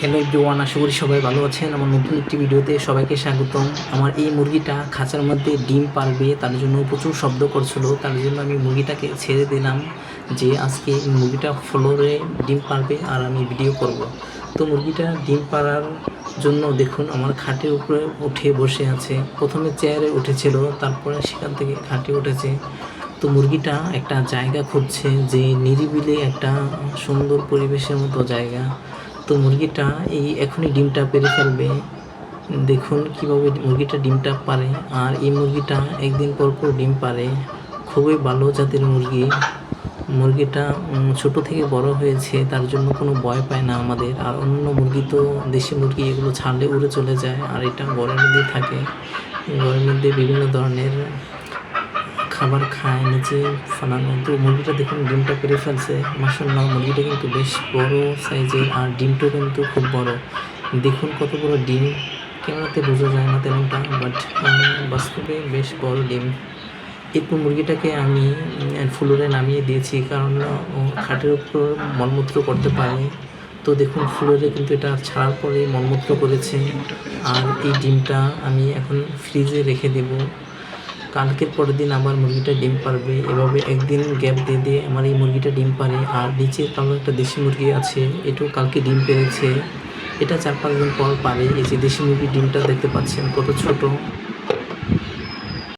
Hello everyone, আশা করি সবাই ভালো আছেন। আমার নতুন একটি ভিডিওতে সবাইকে স্বাগতম। আমার এই মুরগিটা খাঁচার মধ্যে ডিম পারবে, তার জন্য প্রচুর শব্দ করছিল। তার জন্য আমি মুরগিটাকে ছেড়ে দিলাম যে আজকে মুরগিটা ফ্লোরে ডিম পারবে আর আমি ভিডিও করব। তো মুরগিটা ডিম পাড়ার জন্য দেখুন আমার খাটের উপরে উঠে বসে আছে। প্রথমে চেয়ারে উঠেছিল, তারপরে সেখান থেকে খাটে উঠেছে। তো মুরগিটা একটা জায়গা খুঁজছে, যে নিরিবিলি একটা সুন্দর পরিবেশের মতো জায়গা। তো মুরগিটা এখনই ডিমটা পেড়ে ফেলবে। দেখুন কীভাবে মুরগিটা ডিমটা পারে। আর এই মুরগিটা একদিন পর পর ডিম পারে, খুবই ভালো জাতের মুরগি। মুরগিটা ছোট থেকে বড় হয়েছে, তার জন্য কোনো ভয় পায় না আমাদের। আর অন্য মুরগি তো দেশি মুরগি, এগুলো ছাড়লে উড়ে চলে যায়, আর এটা ঘরের মধ্যেই থাকে। ঘরের মধ্যে বিভিন্ন ধরনের খাবার খায়, নিচে ফেলানো। তো মুরগিটা দেখুন ডিমটা পেড়ে ফেলছে। মাশাআল্লাহ, মুরগিটা কিন্তু বেশ বড় সাইজের, আর ডিমটাও কিন্তু খুব বড়। দেখুন কত বড় ডিম, ক্যামেরাতে বোঝা যায় না তেমনটা, বাট বাস্তবে বেশ বড় ডিম। এরপর মুরগিটাকে আমি ফ্লোরে নামিয়ে দিয়েছি, কারণ ও খাটের উপর মলমূত্র করতে পারে। তো দেখুন ফ্লোরে কিন্তু এটা ছাড়ার পরে মলমূত্র করেছে। আর এই ডিমটা আমি এখন ফ্রিজে রেখে দেবো। কালকের পরের দিন আবার মুরগিটা ডিম পারবে। এভাবে একদিন গ্যাপ দিয়ে দিয়ে আমার এই মুরগিটা ডিম পারে। আর নিচে কালো একটা দেশি মুরগি আছে, এটাও কালকে ডিম পেড়েছে। এটা 4-5 দিন পর পারে। এই যে দেশি মুরগির ডিমটা দেখতে পাচ্ছেন কত ছোট।